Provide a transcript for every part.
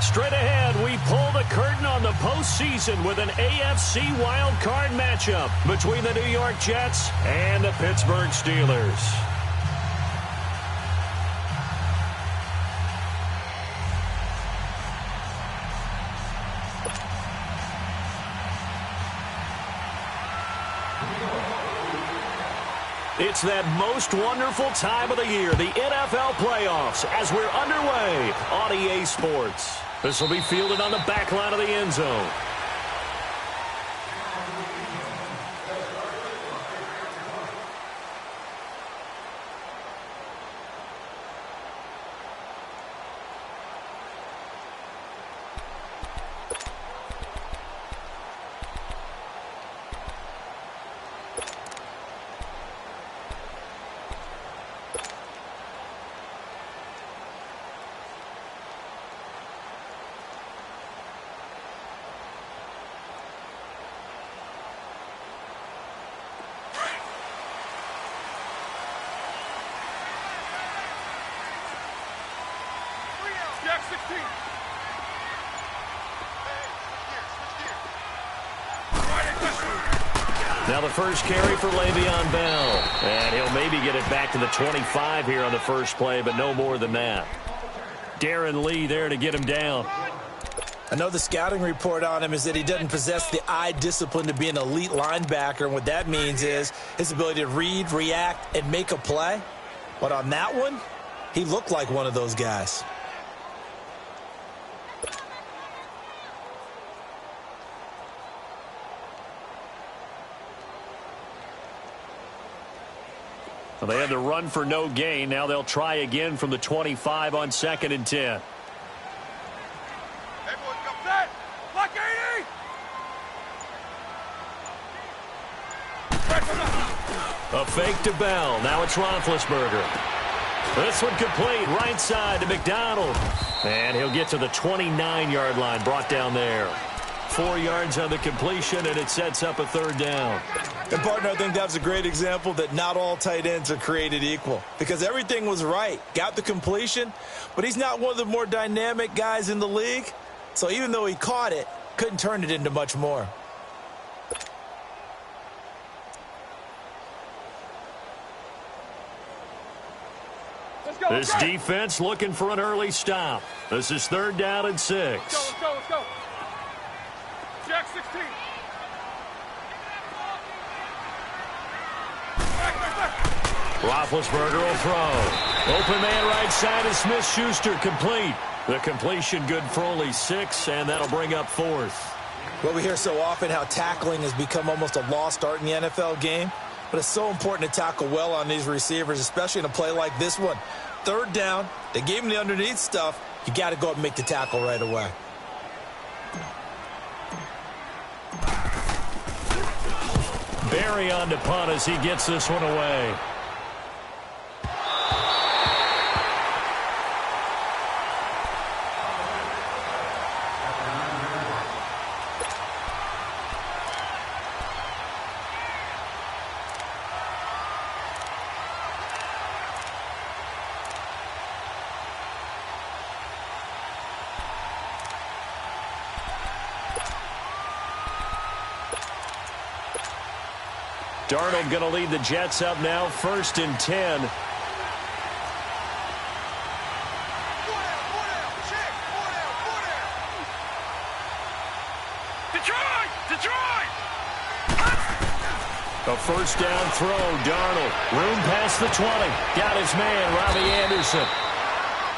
Straight ahead, we pull the curtain on the postseason with an AFC wildcard matchup between the New York Jets and the Pittsburgh Steelers. It's that most wonderful time of the year, the NFL playoffs, as we're underway on EA Sports. This will be fielded on the back line of the end zone. Now the first carry for Le'Veon Bell. And he'll maybe get it back to the 25 here on the first play, but no more than that. Darren Lee there to get him down. I know the scouting report on him is that he doesn't possess the eye discipline to be an elite linebacker. And what that means is his ability to read, react, and make a play. But on that one, he looked like one of those guys. Well, they had to run for no gain. Now they'll try again from the 25 on 2nd and 10. Everyone come set. Block 80. A fake to Bell. Now it's Roethlisberger. This one complete. Right side to McDonald. And he'll get to the 29-yard line. Brought down there. 4 yards on the completion, and it sets up a 3rd down. And, partner, I think that's a great example that not all tight ends are created equal. Because everything was right. Got the completion, but he's not one of the more dynamic guys in the league. So even though he caught it, couldn't turn it into much more. This defense looking for an early stop. This is 3rd down and 6. Let's go. Jack 16. Roethlisberger will throw. Open man right side is Smith-Schuster, complete. The completion good for only 6, and that'll bring up 4th. Well, we hear so often how tackling has become almost a lost art in the NFL game. But it's so important to tackle well on these receivers, especially in a play like this one. 3rd down, they gave him the underneath stuff. You got to go up and make the tackle right away. Barry on to punt as he gets this one away. Darnold going to lead the Jets up now, 1st and 10. Detroit! A 1st down throw, Darnold. Room past the 20. Got his man, Robbie Anderson.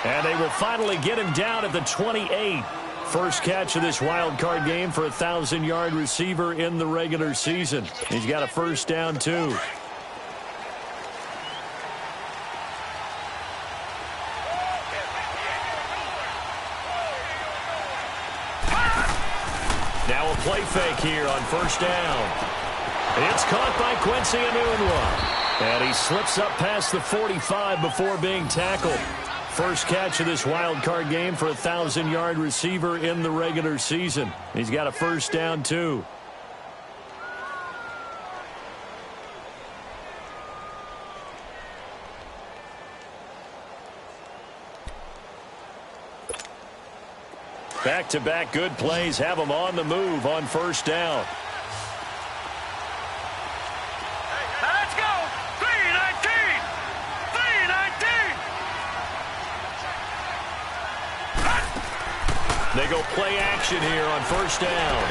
And they will finally get him down at the 28. First catch of this wild card game for a 1,000-yard receiver in the regular season. He's got a 1st down, too. Now a play fake here on 1st down. It's caught by Quincy Enunwa. And he slips up past the 45 before being tackled. First catch of this wild card game for a 1,000-yard receiver in the regular season. He's got a 1st down, too. Back-to-back good plays have them on the move on first down. Let's go. 3-19. 3-19. They go play action here on first down.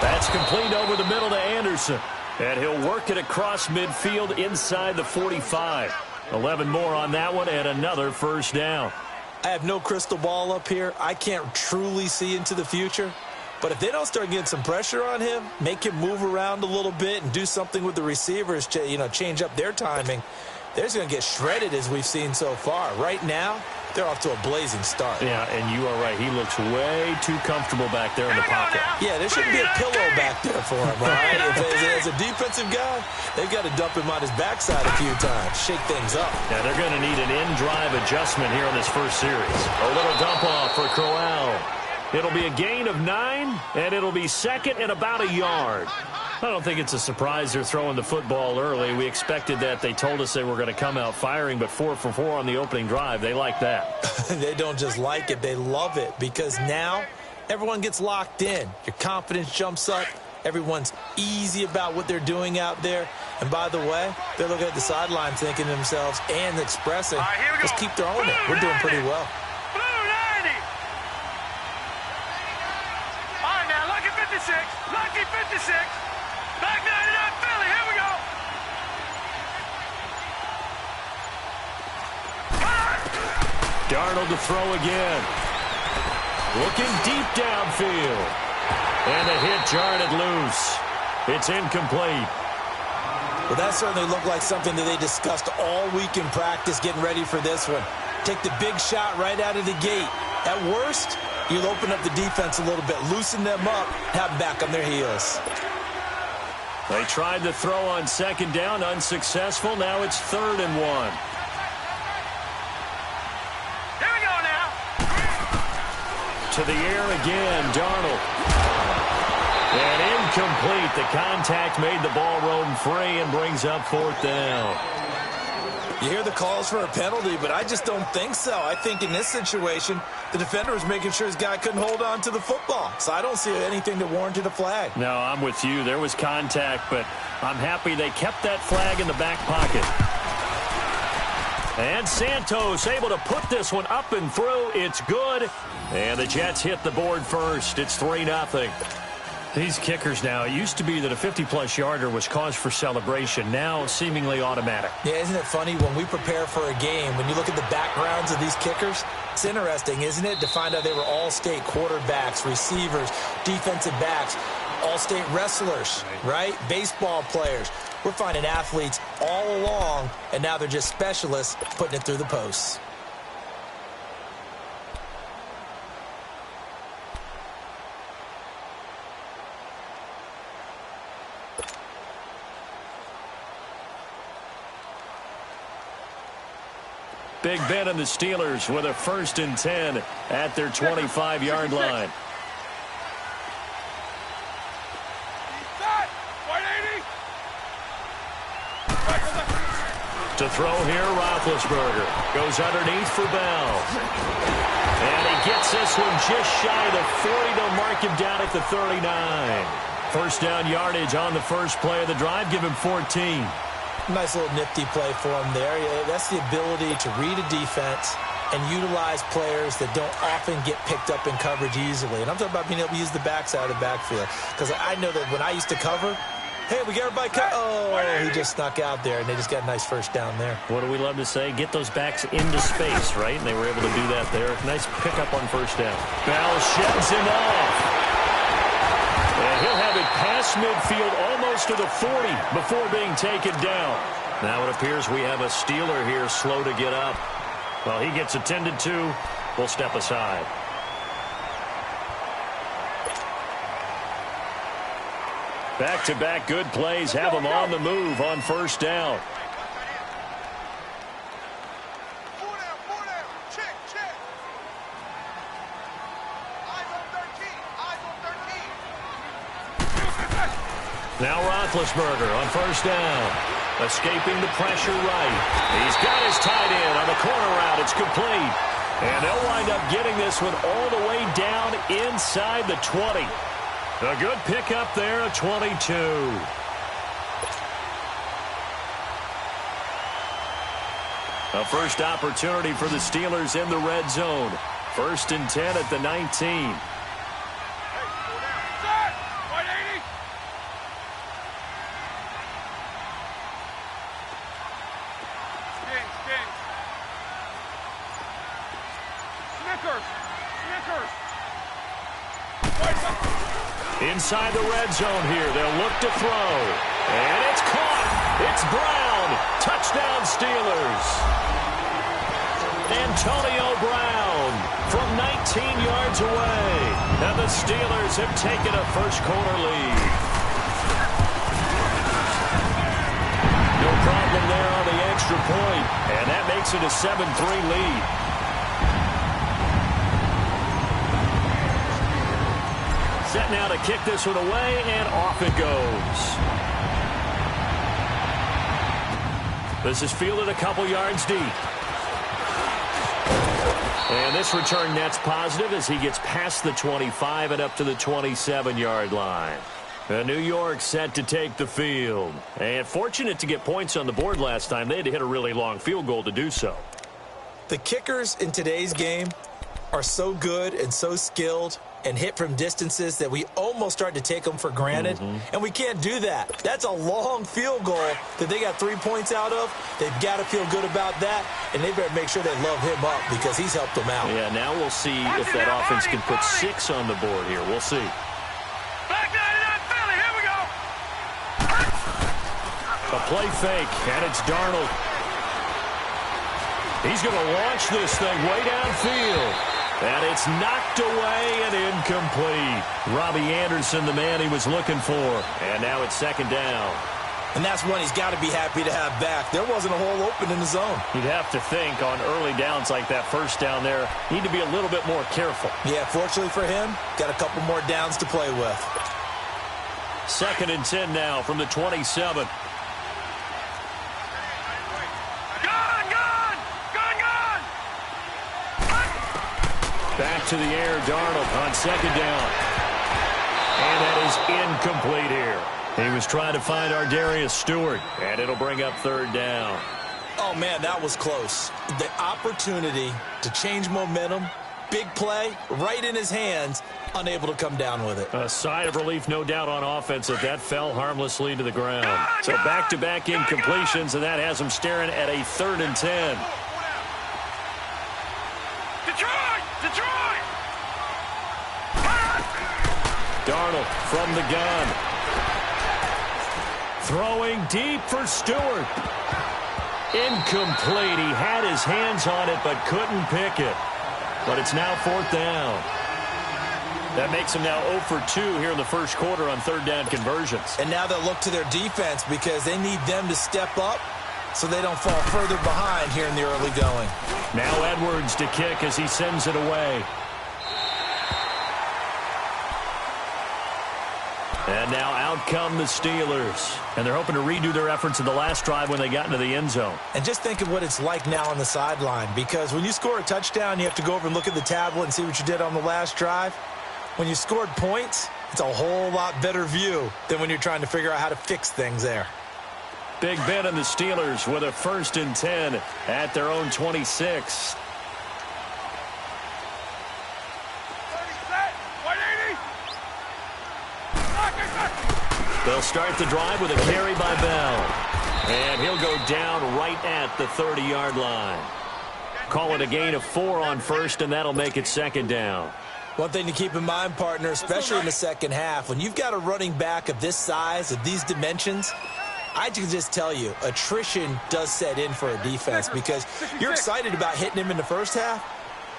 That's complete over the middle to Anderson. And he'll work it across midfield inside the 45. 11 more on that one and another first down. I have no crystal ball up here. I can't truly see into the future. But if they don't start getting some pressure on him, make him move around a little bit and do something with the receivers, change up their timing, they're just going to get shredded as we've seen so far. Right now, they're off to a blazing start. Yeah, and you are right. He looks way too comfortable back there in the pocket. Yeah, there shouldn't be a pillow back there for him, all right? As a defensive guy, they've got to dump him on his backside a few times, shake things up. Yeah, they're going to need an in-drive adjustment here in this first series. A little dump off for Crowell. It'll be a gain of 9, and it'll be second and about a yard. I don't think it's a surprise they're throwing the football early. We expected that. They told us they were going to come out firing, but 4 for 4 on the opening drive. They like that. They don't just like it. They love it because now everyone gets locked in. Your confidence jumps up. Everyone's easy about what they're doing out there. And by the way, they're looking at the sideline thinking to themselves and expressing, let's keep throwing it. We're doing pretty well. Lucky 56. Lucky 56. Back 99 Philly. Here we go. Darnold to throw again. Looking deep downfield. And a hit jarred it loose. It's incomplete. Well, that certainly looked like something that they discussed all week in practice getting ready for this one. Take the big shot right out of the gate. At worst, you'll open up the defense a little bit, loosen them up, have them back on their heels. They tried to throw on second down, unsuccessful. Now it's 3rd and 1. Here we go now. To the air again, Darnold. And incomplete. The contact made the ball roam free and brings up 4th down. You hear the calls for a penalty, but I just don't think so. I think in this situation, the defender was making sure his guy couldn't hold on to the football. So I don't see anything that warranted a flag. No, I'm with you. There was contact, but I'm happy they kept that flag in the back pocket. And Santos able to put this one up and through. It's good. And the Jets hit the board first. It's 3-0. These kickers now, it used to be that a 50-plus yarder was cause for celebration. Now, seemingly automatic. Yeah, isn't it funny when we prepare for a game, when you look at the backgrounds of these kickers, it's interesting, isn't it, to find out they were all-state quarterbacks, receivers, defensive backs, all-state wrestlers, right? Baseball players. We're finding athletes all along, and now they're just specialists putting it through the posts. Big Ben and the Steelers with a 1st and 10 at their 25-yard line. To throw here, Roethlisberger goes underneath for Bell. And he gets this one just shy of the 40. They'll mark him down at the 39. First down yardage on the first play of the drive. Give him 14. Nice little nifty play for him there. That's the ability to read a defense and utilize players that don't often get picked up in coverage easily. And I'm talking about being able to use the backside of the backfield. Because I know that when I used to cover, hey, we got everybody cut. Oh, he just snuck out there, and they just got a nice first down there. What do we love to say? Get those backs into space, right? And they were able to do that there. Nice pickup on first down. Bell sheds him off. And he'll have it past midfield almost to the 40 before being taken down. Now it appears we have a Steeler here slow to get up. Well, he gets attended to. We'll step aside. Back-to-back good plays have them on the move on first down. Now Roethlisberger on first down. Escaping the pressure right. He's got his tight end on the corner route. It's complete. And they'll wind up getting this one all the way down inside the 20. A good pickup there, a 22. A first opportunity for the Steelers in the red zone. 1st and 10 at the 19. Inside the red zone here. They'll look to throw. And it's caught. It's Brown. Touchdown, Steelers. Antonio Brown from 19 yards away. And the Steelers have taken a first-quarter lead. No problem there on the extra point. And that makes it a 7-3 lead. Set now to kick this one away, and off it goes. This is fielded a couple yards deep. And this return net's positive as he gets past the 25 and up to the 27-yard line. New York set to take the field. And fortunate to get points on the board last time. They had to hit a really long field goal to do so. The kickers in today's game are so good and so skilled and hit from distances that we almost start to take them for granted. And we can't do that. That's a long field goal that they got 3 points out of. They've got to feel good about that, and they better make sure they love him up because he's helped them out. Yeah, now we'll see if that offense can put 6 on the board here. We'll see. Back 99 Philly, here we go. A play fake, and it's Darnold. He's going to launch this thing way downfield. And it's knocked away and incomplete. Robbie Anderson, the man he was looking for. And now it's 2nd down. And that's one he's got to be happy to have back. There wasn't a hole open in the zone. You'd have to think on early downs like that first down there, need to be a little bit more careful. Yeah, fortunately for him, got a couple more downs to play with. 2nd and 10 now from the 27. Back to the air, Darnold on 2nd down. And that is incomplete here. He was trying to find Ardarius Stewart, and it'll bring up 3rd down. Oh, man, that was close. The opportunity to change momentum, big play, right in his hands, unable to come down with it. A sigh of relief, no doubt, on offense that that fell harmlessly to the ground. So back-to-back incompletions, and that has him staring at a 3rd and 10. Darnold from the gun. Throwing deep for Stewart. Incomplete. He had his hands on it but couldn't pick it. But it's now 4th down. That makes him now 0 for 2 here in the first quarter on 3rd down conversions. And now they'll look to their defense because they need them to step up so they don't fall further behind here in the early going. Now Edwards to kick as he sends it away. And now out come the Steelers. And they're hoping to redo their efforts in the last drive when they got into the end zone. And just think of what it's like now on the sideline, because when you score a touchdown, you have to go over and look at the tablet and see what you did on the last drive. When you scored points, it's a whole lot better view than when you're trying to figure out how to fix things there. Big Ben and the Steelers with a 1st and 10 at their own 26. They'll start the drive with a carry by Bell. And he'll go down right at the 30-yard line. Call it a gain of 4 on 1st, and that'll make it 2nd down. One thing to keep in mind, partner, especially in the second half, when you've got a running back of this size, of these dimensions, I can just tell you, attrition does set in for a defense because you're excited about hitting him in the first half.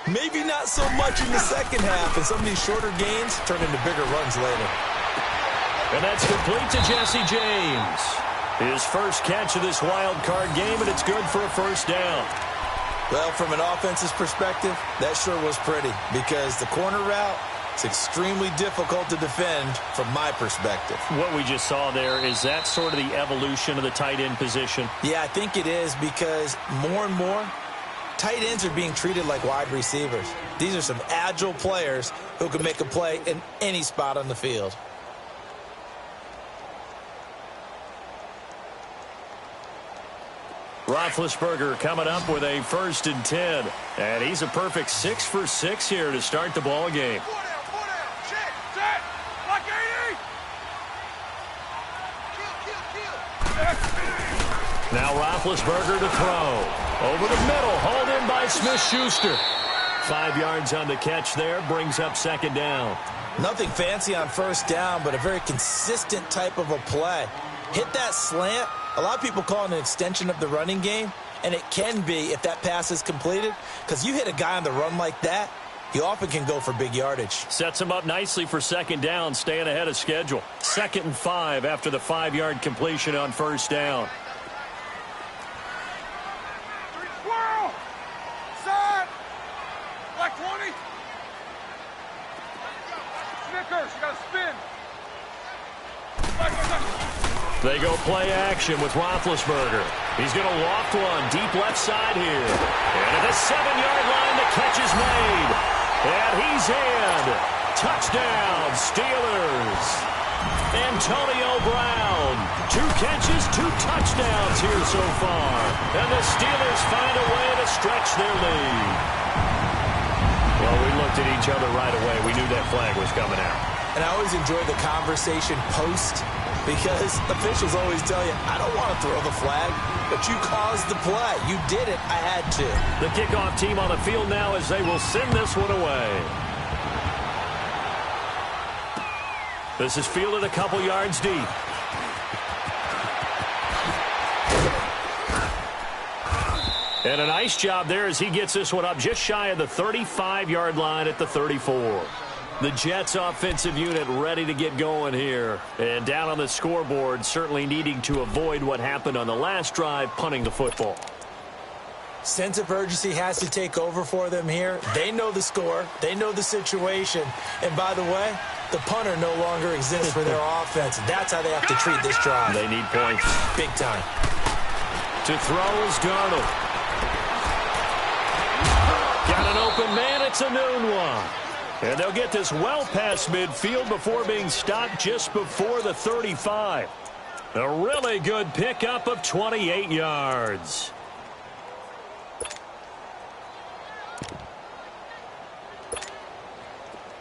Maybe not so much in the second half, and some of these shorter gains turn into bigger runs later. And that's complete to Jesse James. His first catch of this wild card game, and it's good for a 1st down. Well, from an offense's perspective, that sure was pretty because the corner route is extremely difficult to defend from my perspective. What we just saw there, is that sort of the evolution of the tight end position? Yeah, I think it is because more and more, Tight ends are being treated like wide receivers. These are some agile players who can make a play in any spot on the field. Roethlisberger coming up with a 1st and 10. And he's a perfect 6 for 6 here to start the ball game. Four down, check, set, like 80. Now Roethlisberger to throw. Over the middle, hauled in by Smith-Schuster. 5 yards on the catch there, brings up 2nd down. Nothing fancy on 1st down, but a very consistent type of a play. Hit that slant. A lot of people call it an extension of the running game, and it can be if that pass is completed, because you hit a guy on the run like that, he often can go for big yardage. Sets him up nicely for 2nd down, staying ahead of schedule. 2nd and 5 after the 5-yard completion on 1st down. Swirl, side, like 20. Snickers, you got to spin. They go play action with Roethlisberger. He's going to loft one deep left side here. And at the 7-yard line, the catch is made. And he's in. Touchdown, Steelers. Antonio Brown. 2 catches, 2 touchdowns here so far. And the Steelers find a way to stretch their lead. Well, we looked at each other right away. We knew that flag was coming out. And I always enjoy the conversation post, because officials always tell you, I don't want to throw the flag, but you caused the play. You did it. I had to. The kickoff team on the field now as they will send this one away. This is fielded a couple yards deep. And a nice job there as he gets this one up just shy of the 35-yard line at the 34. The Jets offensive unit ready to get going here. And down on the scoreboard, certainly needing to avoid what happened on the last drive, punting the football. Sense of urgency has to take over for them here. They know the score. They know the situation. And by the way, the punter no longer exists for their offense. That's how they have to treat this drive. They need points. Big time. To throw is Darnold. Got an open man. It's a noon one. And they'll get this well past midfield before being stopped just before the 35. A really good pickup of 28 yards.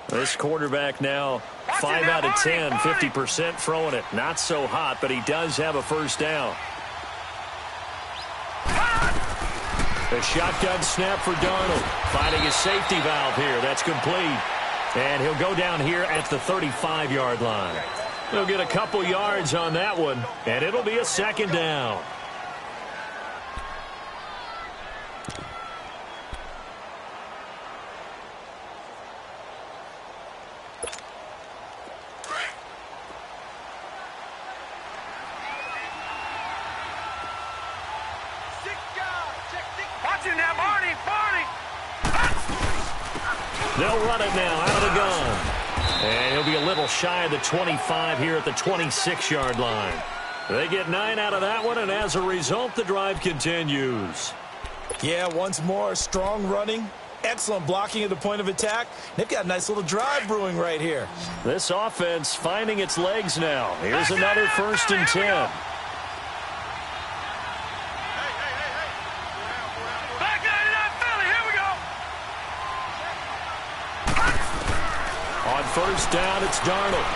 This quarterback now 5 out of 10, 50% throwing it. Not so hot, but he does have a 1st down. A shotgun snap for Darnold. Finding his safety valve here. That's complete. And he'll go down here at the 35-yard line. He'll get a couple yards on that one, and it'll be a 2nd down. They'll run it now out of the gun. And he'll be a little shy of the 25 here at the 26-yard line. They get 9 out of that one, and as a result, the drive continues. Yeah, once more, strong running, excellent blocking at the point of attack. They've got a nice little drive brewing right here. This offense finding its legs now. Here's another 1st and 10. On 1st down, it's Darnold.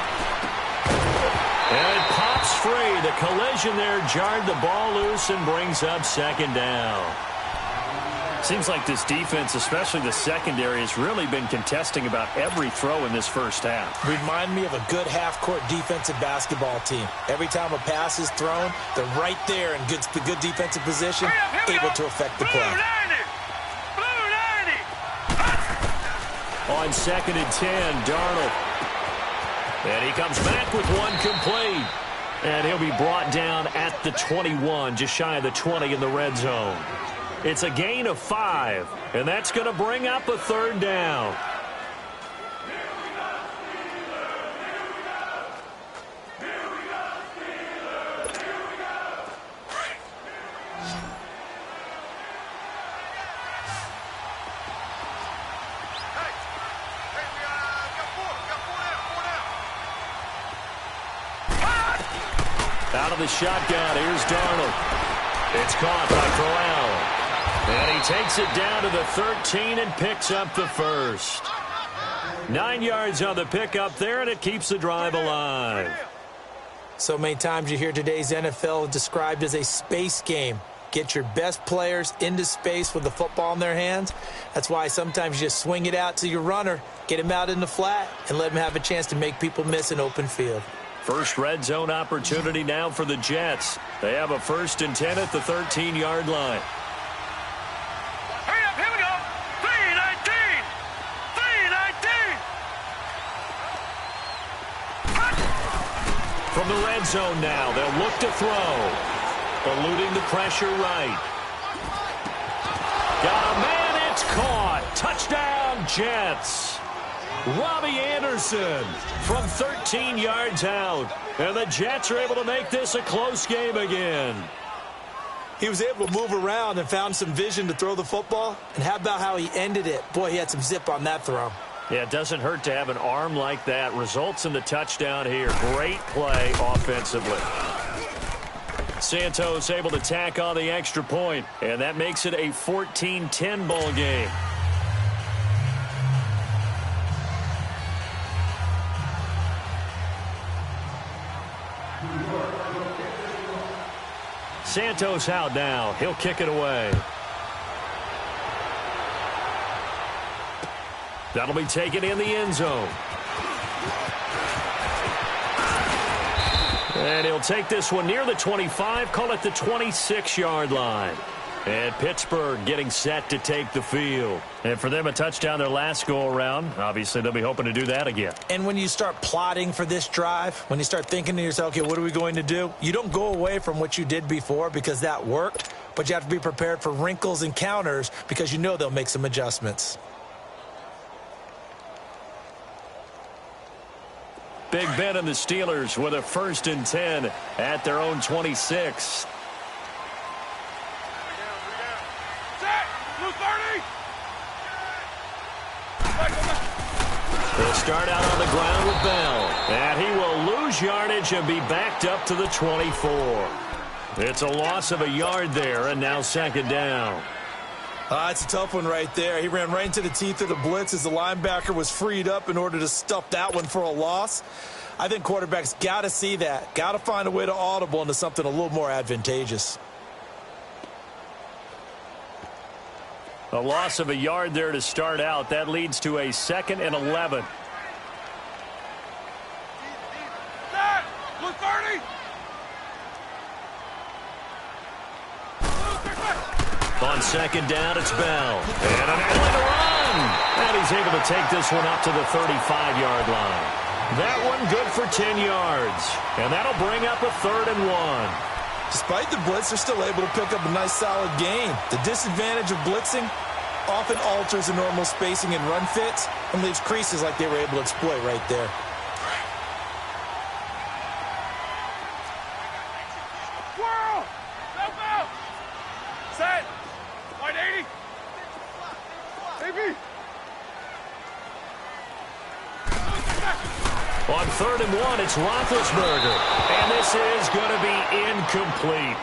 And it pops free. The collision there jarred the ball loose and brings up 2nd down. Seems like this defense, especially the secondary, has really been contesting about every throw in this 1st half. Remind me of a good half-court defensive basketball team. Every time a pass is thrown, they're right there in good defensive position, able to affect the play. On 2nd and 10, Darnold. And he comes back with one complete. And he'll be brought down at the 21, just shy of the 20 in the red zone. It's a gain of 5, and that's going to bring up a 3rd down. Out of the shotgun, here's Darnold. It's caught by Corral. And he takes it down to the 13 and picks up the first. 9 yards on the pickup there, and it keeps the drive alive. So many times you hear today's NFL described as a space game. Get your best players into space with the football in their hands. That's why sometimes you just swing it out to your runner, get him out in the flat, and let him have a chance to make people miss an open field. First red zone opportunity now for the Jets. They have a 1st and 10 at the 13-yard line. Hurry up, here we go. 3-19. 3-19. From the red zone now, they'll look to throw. Eluding the pressure right. Got a man, it's caught. Touchdown, Jets. Robbie Anderson from 13 yards out. And the Jets are able to make this a close game again. He was able to move around and found some vision to throw the football. And how about how he ended it? Boy, he had some zip on that throw. Yeah, it doesn't hurt to have an arm like that. Results in the touchdown here. Great play offensively. Santos able to tack on the extra point, and that makes it a 14-10 ball game. Santos out now. He'll kick it away. That'll be taken in the end zone. And he'll take this one near the 25, call it the 26-yard line. And Pittsburgh getting set to take the field. And for them, a touchdown their last go-around. Obviously, they'll be hoping to do that again. And when you start plotting for this drive, when you start thinking to yourself, okay, what are we going to do? You don't go away from what you did before because that worked, but you have to be prepared for wrinkles and counters because you know they'll make some adjustments. Big Ben and the Steelers with a 1st and 10 at their own 26. Set. Blue 30. They'll start out on the ground with Bell. And he will lose yardage and be backed up to the 24. It's a loss of a yard there, and now 2nd down. It's a tough one right there. He ran right into the teeth of the blitz as the linebacker was freed up in order to stuff that one for a loss. I think quarterbacks got to see that. Got to find a way to audible into something a little more advantageous. A loss of a yard there to start out. That leads to a 2nd and 11. Set. Blue 30. On 2nd down, it's Bell. And an alley to run. And he's able to take this one up to the 35-yard line. That one good for 10 yards. And that'll bring up a 3rd and 1. Despite the blitz, they're still able to pick up a nice solid gain. The disadvantage of blitzing often alters the normal spacing and run fits and leaves creases like they were able to exploit right there. Swirl. Help out. Set. Wide 80. AB. On 3rd and 1, it's Roethlisberger. And this is going to be incomplete.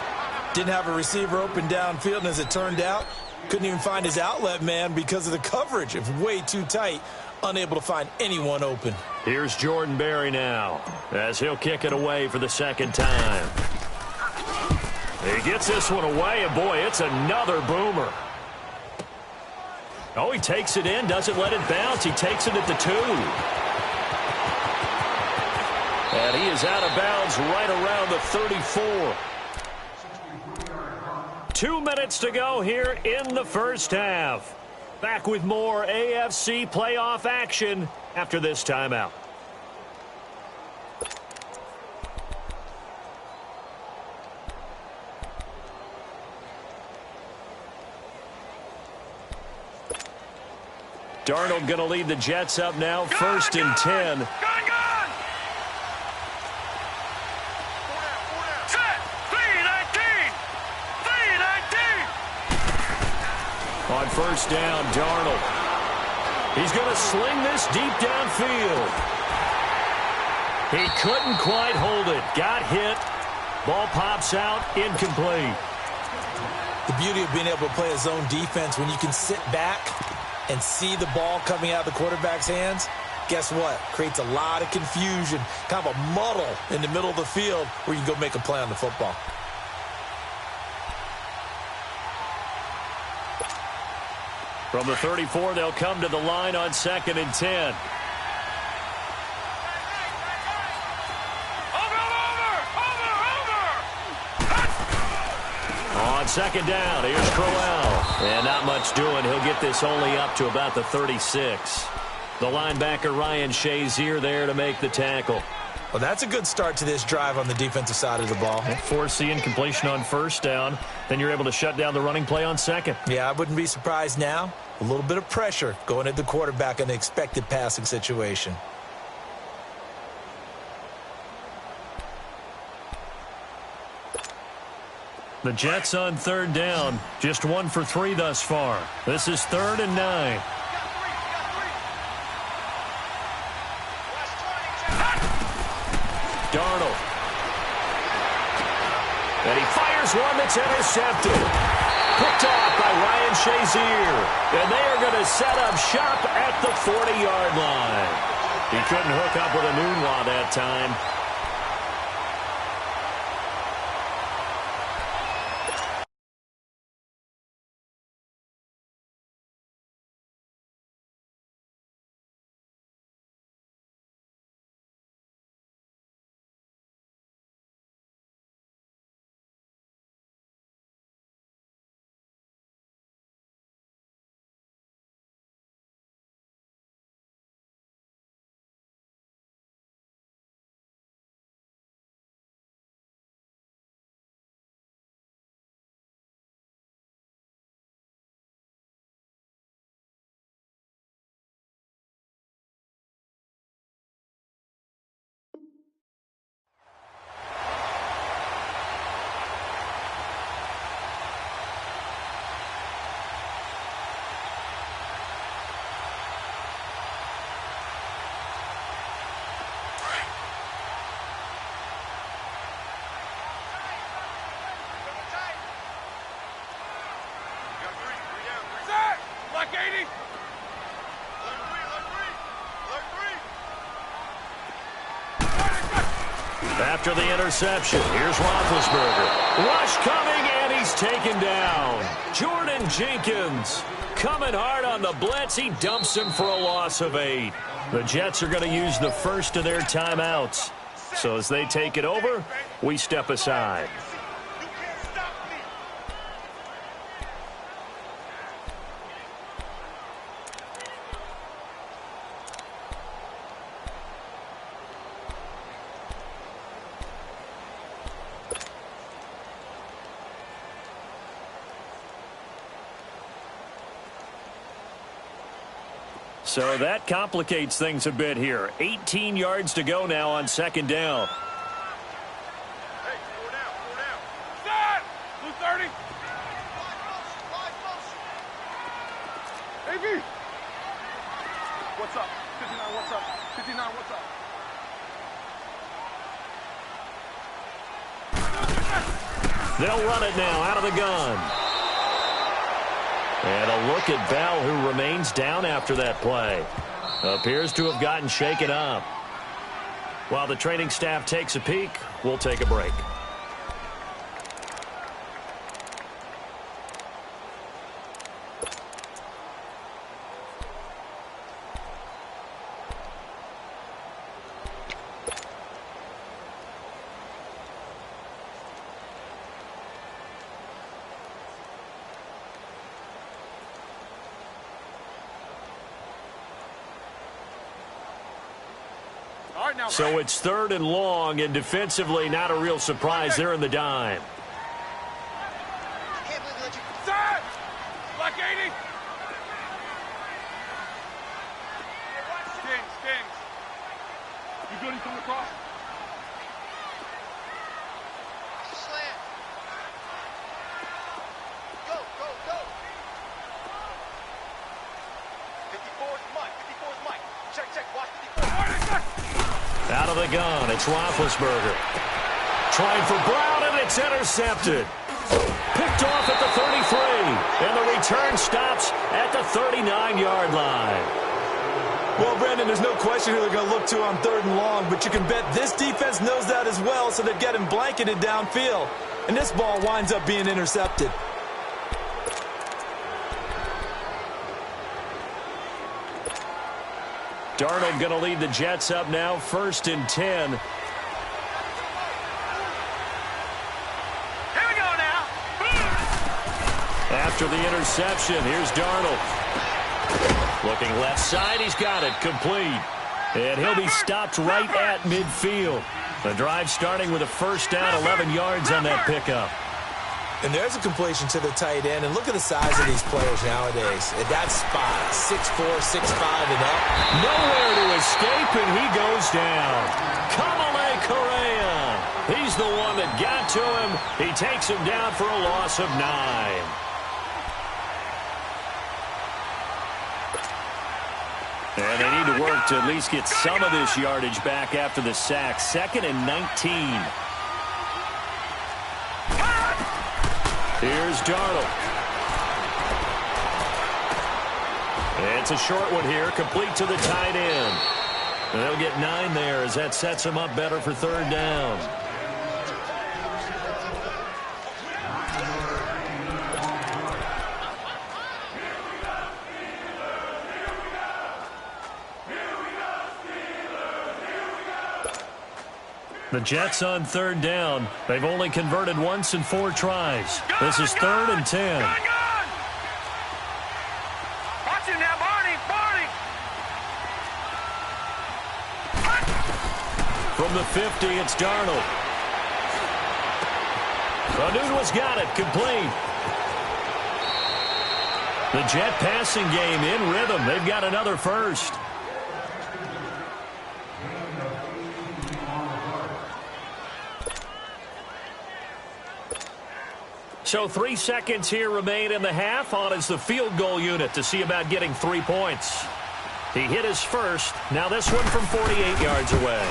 Didn't have a receiver open downfield, and as it turned out, couldn't even find his outlet man because of the coverage. It was way too tight, unable to find anyone open. Here's Jordan Berry now, as he'll kick it away for the 2nd time. He gets this one away, and boy, it's another boomer. Oh, he takes it in, doesn't let it bounce. He takes it at the 2. And he is out of bounds right around the 34. 2 minutes to go here in the first half. Back with more AFC playoff action after this timeout. Darnold going to lead the Jets up now, 1st and 10. Gone. Set. 3-19. 3-19. On 1st down, Darnold. He's going to sling this deep downfield. He couldn't quite hold it. Got hit. Ball pops out, incomplete. The beauty of being able to play a zone defense when you can sit back and see the ball coming out of the quarterback's hands, guess what? Creates a lot of confusion, kind of a muddle in the middle of the field where you can go make a play on the football. From the 34, they'll come to the line on 2nd and 10. On 2nd down, here's Crowell. And not much doing. He'll get this only up to about the 36. The linebacker, Ryan Shazier, there to make the tackle. Well, that's a good start to this drive on the defensive side of the ball. Force the incompletion on 1st down. Then you're able to shut down the running play on 2nd. Yeah, I wouldn't be surprised now. A little bit of pressure going at the quarterback in an expected passing situation. The Jets on 3rd down. Just 1 for 3 thus far. This is 3rd and 9. Darnold. And he fires one that's intercepted. Picked off by Ryan Shazier. And they are going to set up shop at the 40-yard line. He couldn't hook up with a Nunwa that time. After the interception, here's Roethlisberger. Rush coming, and he's taken down. Jordan Jenkins coming hard on the blitz. He dumps him for a loss of 8. The Jets are going to use the first of their timeouts. So as they take it over, we step aside. So that complicates things a bit here. 18 yards to go now on 2nd down. Hey, 4 down, 4 down. Set! Blue 30. AB. What's up? 59, what's up? 59, what's up? They'll run it now out of the gun. And a look at Bell, who remains down after that play. Appears to have gotten shaken up. While the training staff takes a peek, we'll take a break. So it's 3rd and long, and defensively not a real surprise. They're in the dime. Set! Black 80. Stings. You good? He's coming across. Slant. Go. 54 is Mike. Check. Watch 54. Out of the gun, it's Roethlisberger. Trying for Brown, And it's intercepted. Picked off at the 33. And the return stops at the 39-yard line. Well, Brandon, there's no question who they're going to look to on 3rd and long, but you can bet this defense knows that as well, so they're getting blanketed downfield. And this ball winds up being intercepted. Darnold going to lead the Jets up now, 1st and 10. Here we go now. After the interception, here's Darnold. Looking left side, he's got it, complete. And he'll be stopped right at midfield. The drive starting with a 1st down, 11 yards on that pickup. And there's a completion to the tight end. And look at the size of these players nowadays. At that spot, 6'4", 6'5", and up. Nowhere to escape, and he goes down. Kamale Correa. He's the one that got to him. He takes him down for a loss of 9. And they need to work to at least get some of this yardage back after the sack. 2nd and 19. Here's Darnold. It's a short one here, complete to the tight end. And they'll get 9 there as that sets them up better for 3rd down. The Jets on 3rd down. They've only converted once in 4 tries. This is 3rd and 10. Watch him now, Barney. From the 50, it's Darnold. Anunwa's got it, complete. The Jet passing game in rhythm. They've got another 1st. So 3 seconds here remain in the half. On is the field goal unit to see about getting 3 points. He hit his first. Now this one from 48 yards away.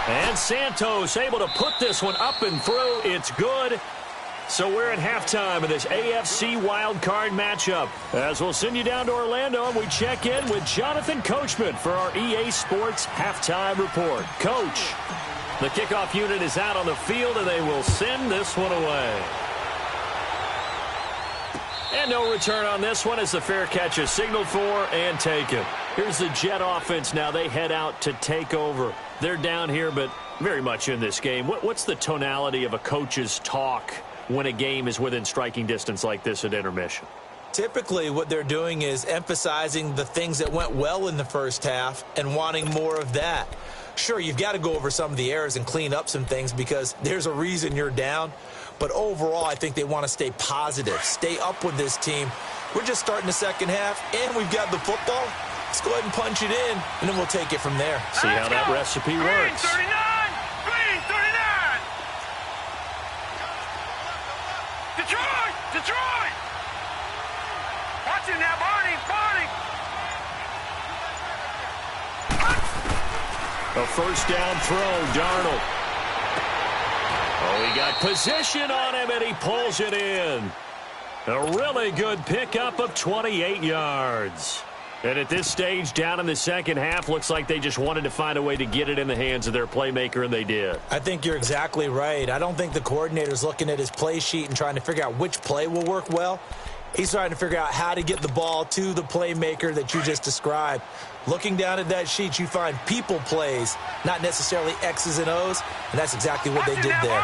And Santos able to put this one up and through. It's good. So we're at halftime of this AFC wildcard matchup. As we'll send you down to Orlando, and we check in with Jonathan Coachman for our EA Sports Halftime Report. Coach, the kickoff unit is out on the field, and they will send this one away. And no return on this one as the fair catch is signaled for and taken. Here's the Jet offense now. They head out to take over. They're down here, but very much in this game. What's the tonality of a coach's talk when a game is within striking distance like this at intermission? Typically, what they're doing is emphasizing the things that went well in the first half and wanting more of that. Sure, you've got to go over some of the errors and clean up some things because there's a reason you're down. But overall, I think they want to stay positive, stay up with this team. We're just starting the second half, and we've got the football. Let's go ahead and punch it in, and then we'll take it from there. See how that recipe works. Green 39! Green 39! Detroit! Detroit! Watch him now, Barney! A 1st down throw, Darnold. Oh, he got position on him, and he pulls it in. A really good pickup of 28 yards. And at this stage, down in the second half, looks like they just wanted to find a way to get it in the hands of their playmaker, and they did. I think you're exactly right. I don't think the coordinator's looking at his play sheet and trying to figure out which play will work well. He's trying to figure out how to get the ball to the playmaker that you just described. Looking down at that sheet, you find people plays, not necessarily X's and O's, and that's exactly what they did there.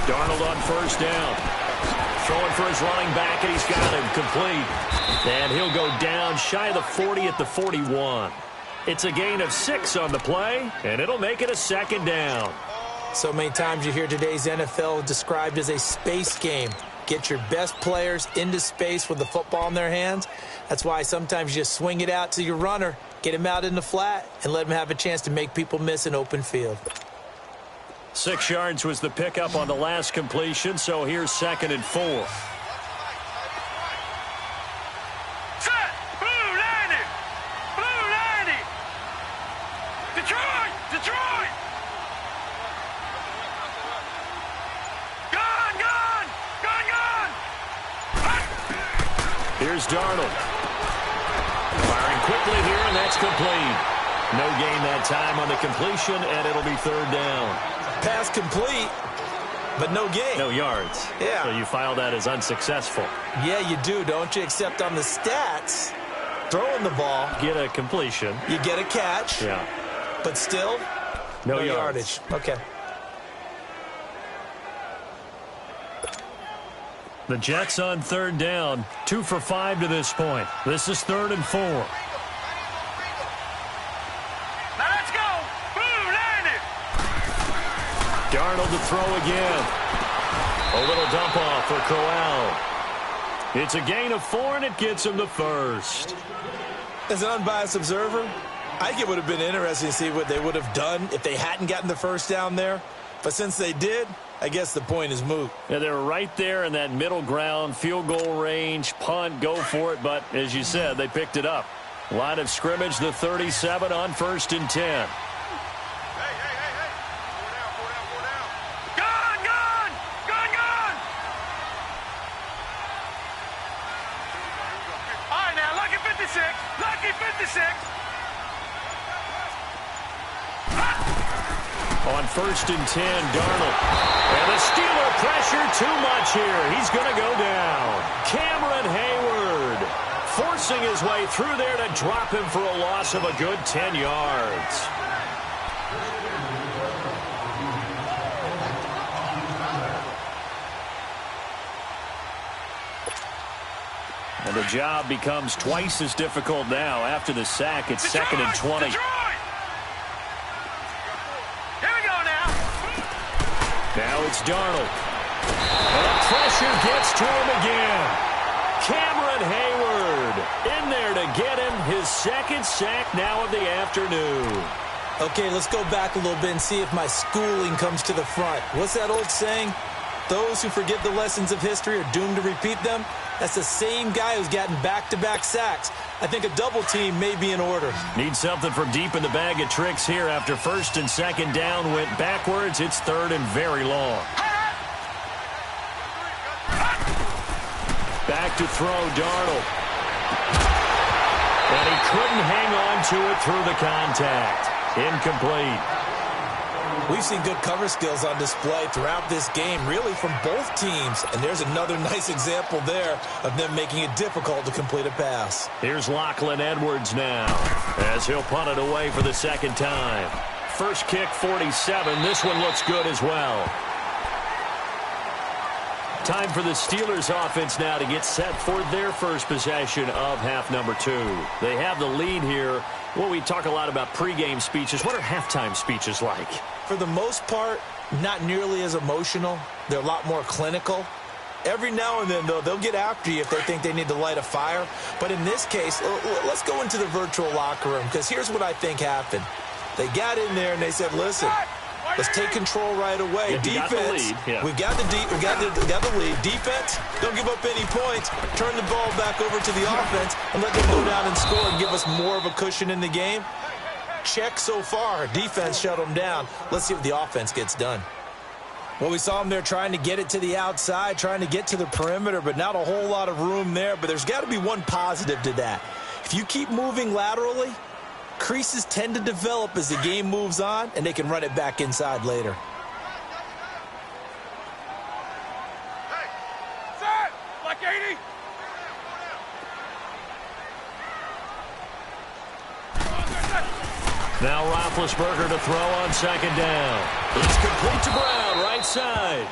Darnold on 1st down. Throwing for his running back, and he's got him complete. And he'll go down shy of the 40 at the 41. It's a gain of 6 on the play, and it'll make it a 2nd down. So many times you hear today's NFL described as a space game. Get your best players into space with the football in their hands. That's why sometimes you just swing it out to your runner, get him out in the flat, and let him have a chance to make people miss an open field. 6 yards was the pickup on the last completion, so here's 2nd and 4. Set! Blue 90! Blue 90! Detroit! Detroit! split here, and that's complete. No gain that time on the completion, and it'll be third down. Pass complete, but no gain. No yards. Yeah. So you file that as unsuccessful. Yeah, you do, don't you? Except on the stats, throwing the ball, Get a completion. you get a catch, Yeah. but still No yardage. Okay. The Jets on third down. 2 for 5 to this point. This is 3rd and 4. Now let's go. Boom, land it. Darnold to throw again. A little dump off for Crowell. It's a gain of 4, and it gets him the first. As an unbiased observer, I think it would have been interesting to see what they would have done if they hadn't gotten the first down there. But since they did, I guess the point is moot. Yeah, they were right there in that middle ground, field goal range, punt, go for it. But as you said, they picked it up. Line of scrimmage, the 37 on 1st and 10. Gone, gone, gone, gone. All right, now, lucky 56, lucky 56. On 1st and 10, Darnold. And the Steeler pressure too much here. He's going to go down. Cameron Hayward forcing his way through there to drop him for a loss of a good 10 yards. And the job becomes twice as difficult now after the sack. It's 2nd and 20. Now it's Darnold. And the pressure gets to him again. Cameron Hayward in there to get him his 2nd sack now of the afternoon. Okay, let's go back a little bit and see if my schooling comes to the front. What's that old saying? Those who forget the lessons of history are doomed to repeat them. That's the same guy who's gotten back-to-back sacks. I think a double team may be in order. Need something from deep in the bag of tricks here. After 1st and 2nd down went backwards, it's 3rd and very long. Back to throw, Darnold. And he couldn't hang on to it through the contact. Incomplete. We've seen good cover skills on display throughout this game, really from both teams. And there's another nice example there of them making it difficult to complete a pass. Here's Lachlan Edwards now as he'll punt it away for the 2nd time. First kick, 47. This one looks good as well. Time for the Steelers offense now to get set for their first possession of half number 2. They have the lead here. Well, we talk a lot about pregame speeches. What are halftime speeches like? For the most part, not nearly as emotional. They're a lot more clinical. Every now and then, though, they'll get after you if they think they need to light a fire. But in this case, let's go into the virtual locker room, because here's what I think happened. They got in there and they said, listen, let's take control right away. Yeah, Defense, we got the lead. Defense, don't give up any points. Turn the ball back over to the offense and let them go down and score and give us more of a cushion in the game. Check so far. Defense shut them down. Let's see what the offense gets done. Well, we saw them there trying to get it to the outside, trying to get to the perimeter, but not a whole lot of room there. But there's got to be one positive to that. If you keep moving laterally, creases tend to develop as the game moves on, and they can run it back inside later. Hey, set, like 80. Now Roethlisberger to throw on 2nd down. It's complete to Brown, right side.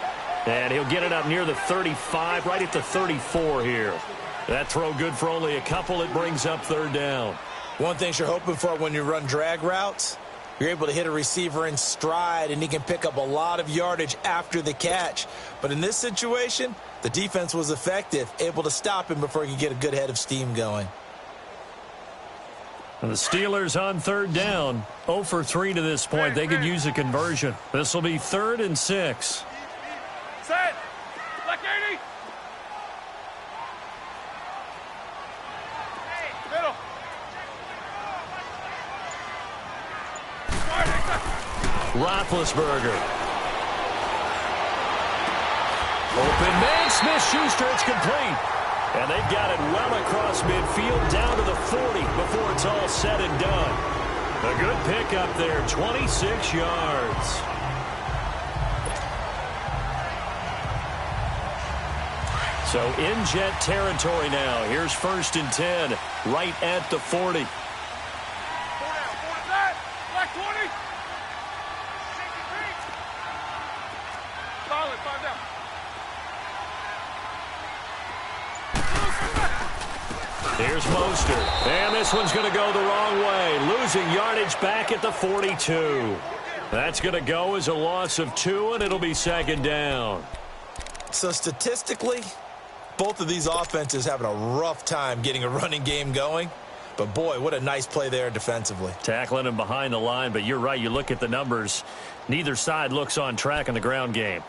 And he'll get it up near the 35, right at the 34 here. That throw good for only a couple. It brings up 3rd down. One thing you're hoping for when you run drag routes, you're able to hit a receiver in stride, and he can pick up a lot of yardage after the catch. But in this situation, the defense was effective, able to stop him before he could get a good head of steam going. And the Steelers on 3rd down, 0 for 3 to this point. They could use a conversion. This will be 3rd and 6. Set, like 80. Middle. Roethlisberger. Open man, Smith-Schuster, it's complete. And they've got it well across midfield, down to the 40 before it's it's all said and done. A good pickup there, 26 yards. So in Jet territory now. Here's 1st and 10, right at the 40. Black 20. Solid, 5 down. Here's Mostert. And this one's going to go the wrong way. Losing yardage back at the 42. That's going to go as a loss of 2, and it'll be 2nd down. So statistically, both of these offenses having a rough time getting a running game going. But, boy, what a nice play there defensively. Tackling him behind the line, but you're right. You look at the numbers. Neither side looks on track in the ground game.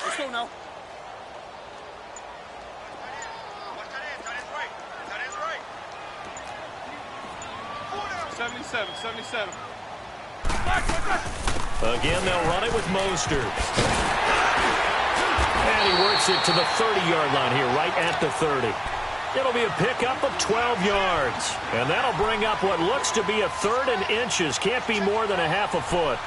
Let's go now. 77. Again, they'll run it with Mostert. And he works it to the 30-yard line here, right at the 30. It'll be a pickup of 12 yards. And that'll bring up what looks to be a 3rd and inches. Can't be more than a half a foot.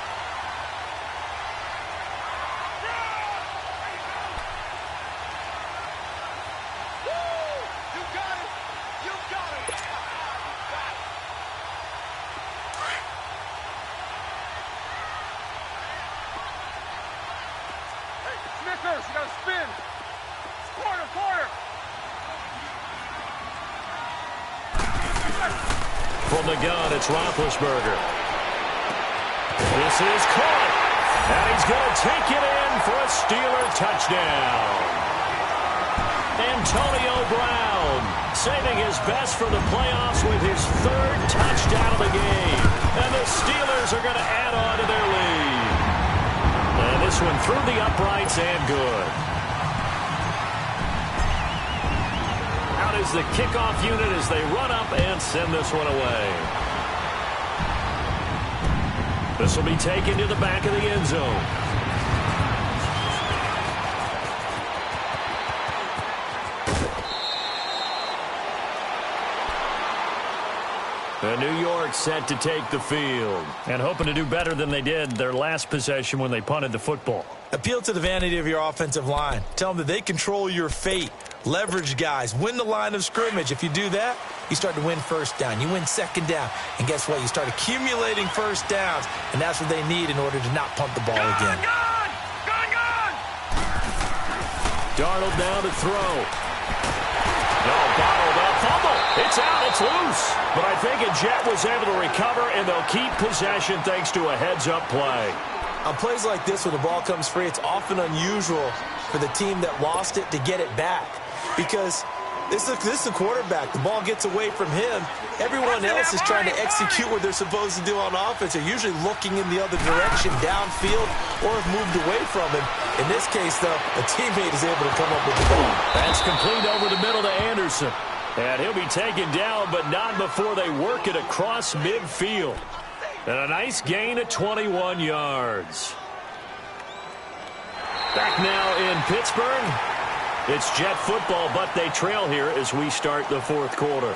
Snickers, you gotta spin. Quarter. From the gun, it's Roethlisberger. This is caught. And he's going to take it in for a Steeler touchdown. Antonio Brown saving his best for the playoffs with his 3rd touchdown of the game. And the Steelers are going to add on to their lead. And this one through the uprights and good. Out is the kickoff unit as they run up and send this one away. This will be taken to the back of the end zone. And New York set to take the field and hoping to do better than they did their last possession when they punted the football. Appeal to the vanity of your offensive line. Tell them that they control your fate. Leverage guys. Win the line of scrimmage. If you do that, you start to win 1st down. You win 2nd down. And guess what? You start accumulating 1st downs. And that's what they need in order to not punt the ball again. Gone! Darnold now to throw. No, bottled up. Fumble. It's out. It's loose. But I think a Jet was able to recover, and they'll keep possession thanks to a heads-up play. On plays like this, when the ball comes free, it's often unusual for the team that lost it to get it back. Because this is the quarterback. The ball gets away from him. Everyone else is trying to execute what they're supposed to do on offense. They're usually looking in the other direction, downfield, or have moved away from him. In this case, though, a teammate is able to come up with the ball. That's complete over the middle to Anderson. And he'll be taken down, but not before they work it across midfield. And a nice gain of 21 yards. Back now in Pittsburgh. It's Jet football, but they trail here as we start the 4th quarter.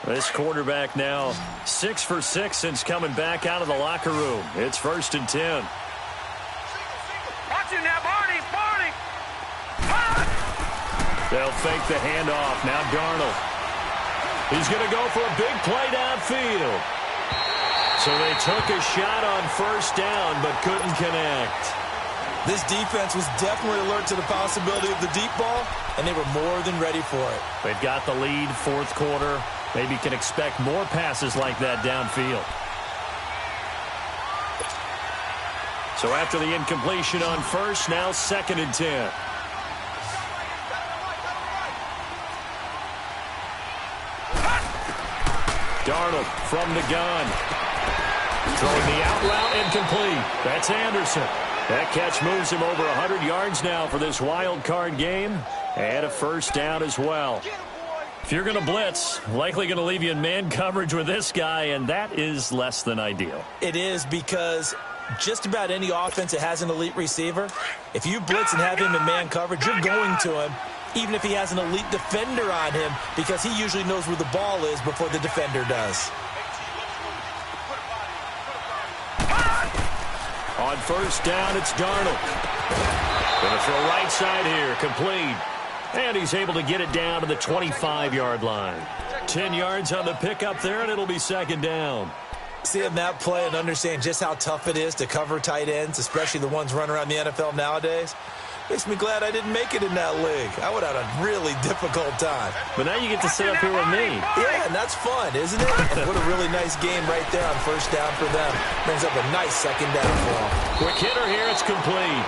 This quarterback now 6 for 6 since coming back out of the locker room. It's 1st and 10. Watch it now, Barney! They'll fake the handoff. Now Darnold. He's going to go for a big play downfield. So they took a shot on 1st down, but couldn't connect. This defense was definitely alert to the possibility of the deep ball, and they were more than ready for it. They've got the lead, 4th quarter. Maybe can expect more passes like that downfield. So after the incompletion on 1st, now 2nd and 10. Darnold from the gun. Throwing the out route incomplete. That's Anderson. That catch moves him over 100 yards now for this wild card game. And a first down as well. If you're going to blitz, likely going to leave you in man coverage with this guy, and that is less than ideal. It is, because just about any offense that has an elite receiver, if you blitz and have him in man coverage, you're going to him, even if he has an elite defender on him, because he usually knows where the ball is before the defender does. On first down, it's Darnold. Going to throw right side here, complete. And he's able to get it down to the 25-yard line. 10 yards on the pickup there, and it'll be second down. Seeing that play and understanding just how tough it is to cover tight ends, especially the ones running around the NFL nowadays, makes me glad I didn't make it in that league. I would have had a really difficult time. But now you get to sit up here with me. Yeah, and that's fun, isn't it? And what a really nice game right there on first down for them. Brings up a nice second down for them. Quick hitter here, it's complete.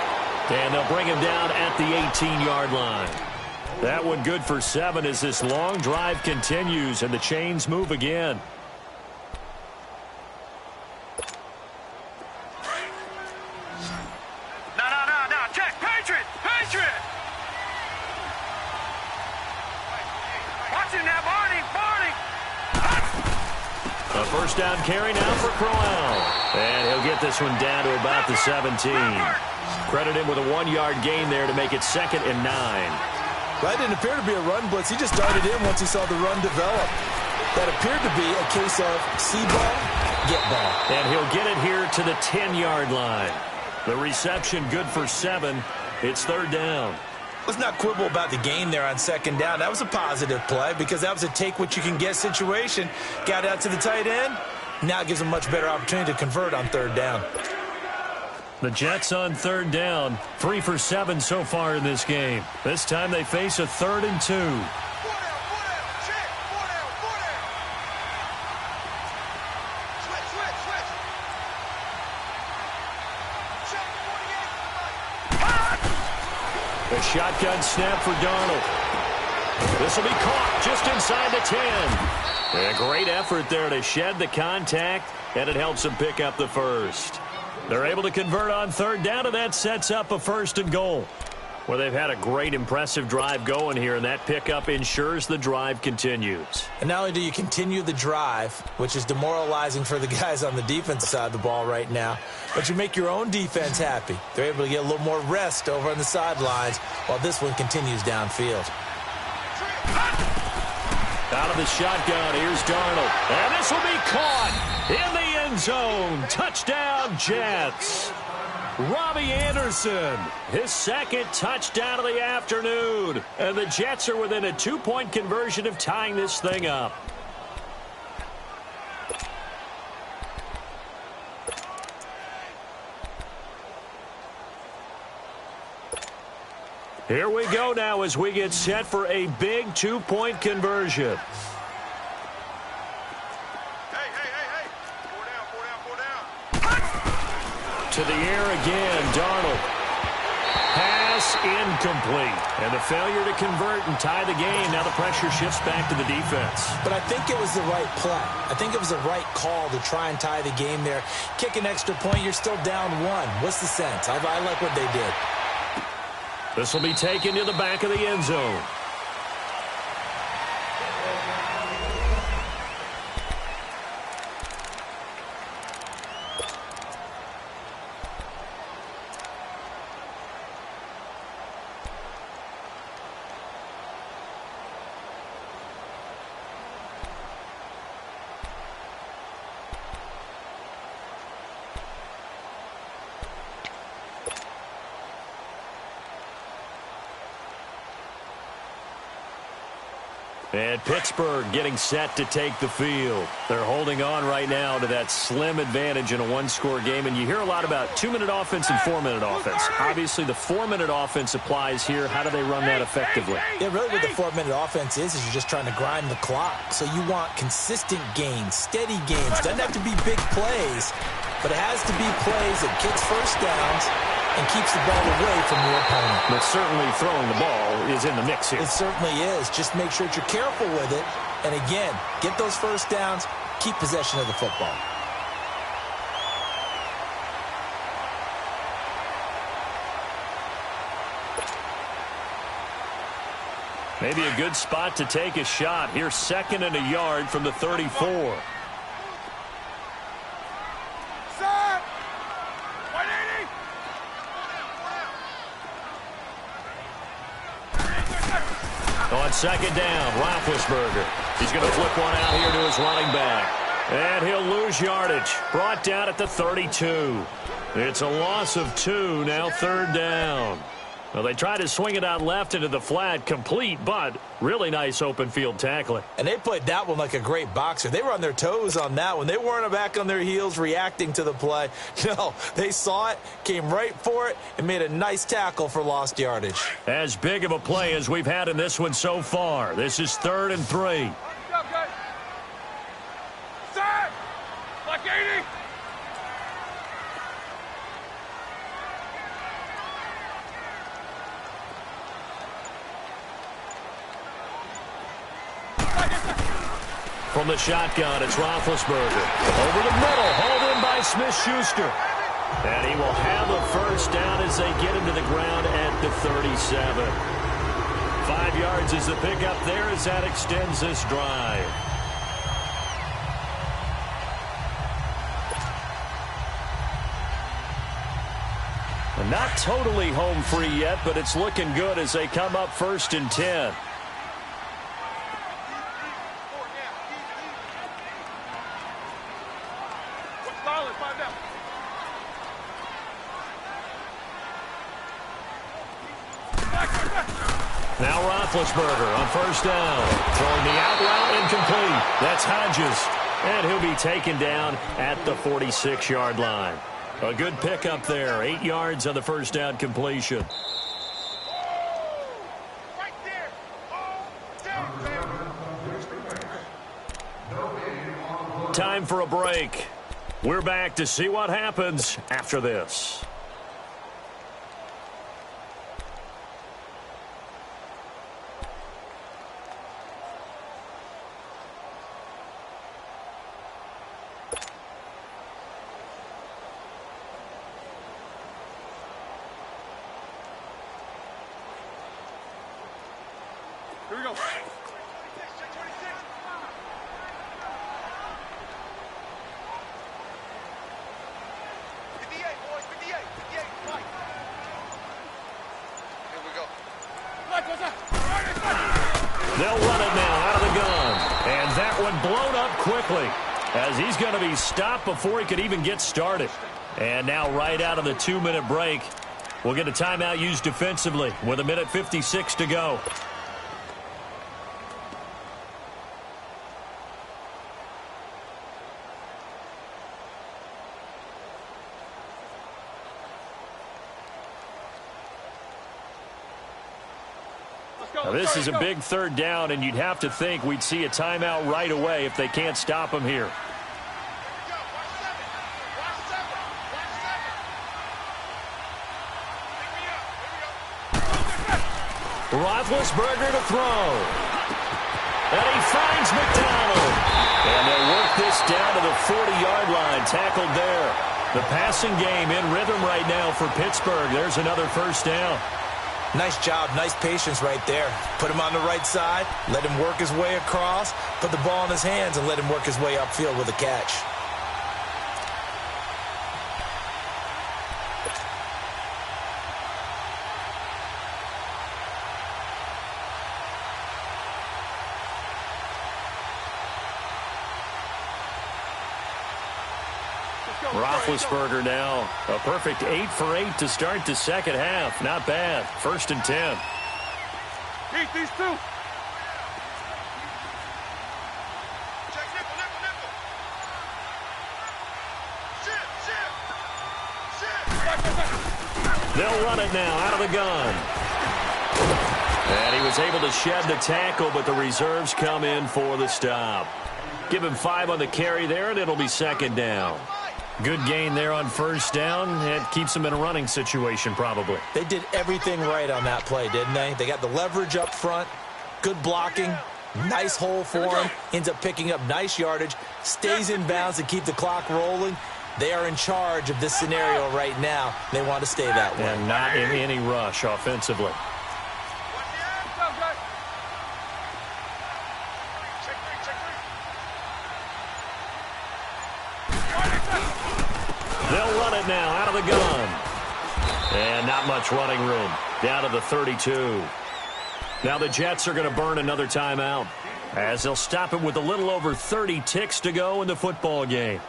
And they'll bring him down at the 18-yard line. That one good for 7 as this long drive continues and the chains move again. No. Check. Patriot. Watch it now, Barney. A first down carry now for Crowell. And he'll get this one down to about the 17. Credit him with a 1-yard gain there to make it 2nd and 9. That didn't appear to be a run blitz. He just darted in once he saw the run develop. That appeared to be a case of see ball, get ball. And he'll get it here to the 10-yard line. The reception good for 7. It's third down. Let's not quibble about the gain there on second down. That was a positive play because that was a take-what-you-can-get situation. Got out to the tight end. Now it gives him a much better opportunity to convert on third down. The Jets on third down, 3 for 7 so far in this game. This time they face a 3rd and 2. The shotgun snap for Darnold. This will be caught just inside the 10. A great effort there to shed the contact, and it helps him pick up the first. They're able to convert on third down, and that sets up a 1st and goal. Well, they've had a great, impressive drive going here, and that pickup ensures the drive continues. And not only do you continue the drive, which is demoralizing for the guys on the defensive side of the ball right now, but you make your own defense happy. They're able to get a little more rest over on the sidelines while this one continues downfield. Out of the shotgun, here's Darnold. And this will be caught in the end zone. Touchdown, Jets. Robbie Anderson, his 2nd touchdown of the afternoon. And the Jets are within a 2-point conversion of tying this thing up. Here we go now as we get set for a big 2-point conversion. Hey. 4 down. To the air again, Darnold. Pass incomplete. And the failure to convert and tie the game. Now the pressure shifts back to the defense. But I think it was the right play. I think it was the right call to try and tie the game there. Kick an extra point, you're still down 1. What's the sense? I like what they did. This will be taken to the back of the end zone. And Pittsburgh getting set to take the field. They're holding on right now to that slim advantage in a 1-score game. And you hear a lot about 2-minute offense and 4-minute offense. Obviously, the 4-minute offense applies here. How do they run that effectively? Yeah, really what the 4-minute offense is you're just trying to grind the clock. So you want consistent gains, steady gains. Doesn't have to be big plays, but it has to be plays that gets first downs and keeps the ball away from your opponent. But certainly throwing the ball is in the mix here. It certainly is. Just make sure that you're careful with it. And again, get those first downs, keep possession of the football. Maybe a good spot to take a shot. Here's 2nd and a yard from the 34. On 2nd down, Roethlisberger. He's going to flip one out here to his running back. And he'll lose yardage. Brought down at the 32. It's a loss of 2, now 3rd down. Well, they tried to swing it out left into the flat, complete, but really nice open field tackling. And they played that one like a great boxer. They were on their toes on that one. They weren't back on their heels reacting to the play. No, they saw it, came right for it, and made a nice tackle for lost yardage. As big of a play as we've had in this one so far. This is 3rd and 3. Like 80. From the shotgun, it's Roethlisberger. Over the middle, hauled in by Smith-Schuster. And he will have a first down as they get him to the ground at the 37. 5 yards is the pickup there as that extends this drive. And not totally home free yet, but it's looking good as they come up 1st and 10. Now Roethlisberger on 1st down. Throwing the out route incomplete. That's Hodges. And he'll be taken down at the 46-yard line. A good pickup there. 8 yards on the 1st down completion. Right there. Down. Time for a break. We're back to see what happens after this. Here we go. 26. 58, boys, 58, right. Here we go. They'll run it now out of the gun. And that one blown up quickly as he's going to be stopped before he could even get started. And now right out of the 2-minute break, we'll get a timeout used defensively with 1:56 to go. Now, this is a big 3rd down, and you'd have to think we'd see a timeout right away if they can't stop him here. Roethlisberger to throw. And he finds McDonald. And they'll work this down to the 40-yard line, tackled there. The passing game in rhythm right now for Pittsburgh. There's another 1st down. Nice job, nice patience right there. Put him on the right side, let him work his way across, put the ball in his hands, and let him work his way upfield with a catch. Roethlisberger now a perfect 8 for 8 to start the 2nd half. Not bad. 1st and 10. Keep these two. Check nickel. Shit. They'll run it now out of the gun. And he was able to shed the tackle, but the reserves come in for the stop. Give him 5 on the carry there, and it'll be 2nd down. Good gain there on 1st down. It keeps them in a running situation probably. They did everything right on that play, didn't they? They got the leverage up front, good blocking, Nice hole for him. Ends up picking up nice yardage. Stays in bounds to keep the clock rolling. They are in charge of this scenario right now. They want to stay that way. And not in any rush offensively. They'll run it now out of the gun. And not much running room. Down to the 32. Now the Jets are going to burn another timeout, as they'll stop it with a little over 30 ticks to go in the football game.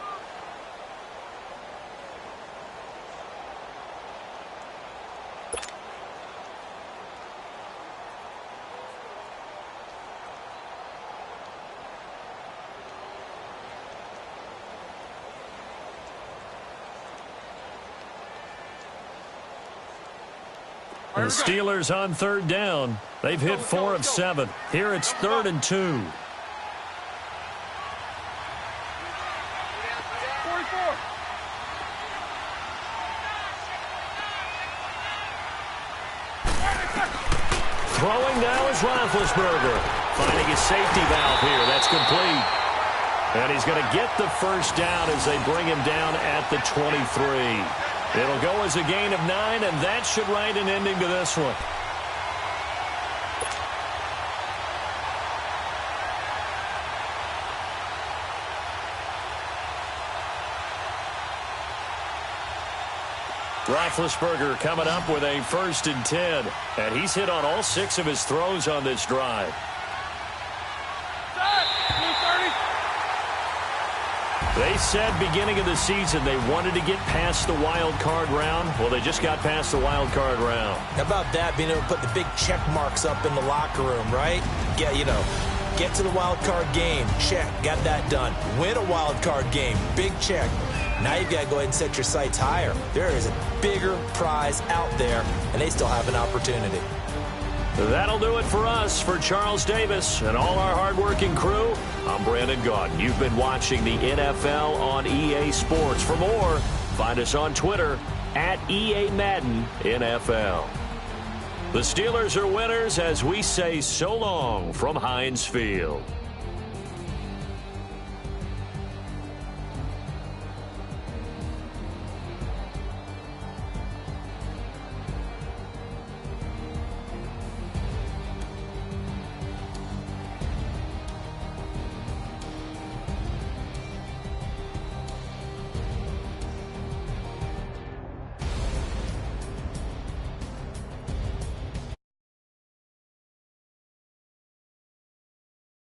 The Steelers on third down. They've hit 4 of 7. Here it's 3rd and 2. 44. Throwing now is Roethlisberger. Finding his safety valve here. That's complete. And he's going to get the first down as they bring him down at the 23. It'll go as a gain of 9, and that should write an ending to this one. Roethlisberger coming up with a 1st and 10, and he's hit on all 6 of his throws on this drive. They said beginning of the season they wanted to get past the wild card round. Well, they just got past the wild card round. How about that, being able to put the big check marks up in the locker room, right? Get to the wild card game. Check. Got that done. Win a wild card game. Big check. Now you've got to go ahead and set your sights higher. There is a bigger prize out there, and they still have an opportunity. That'll do it for us. For Charles Davis and all our hardworking crew, I'm Brandon Gaudin. You've been watching the NFL on EA Sports. For more, find us on Twitter at EA Madden NFL. The Steelers are winners as we say so long from Heinz Field.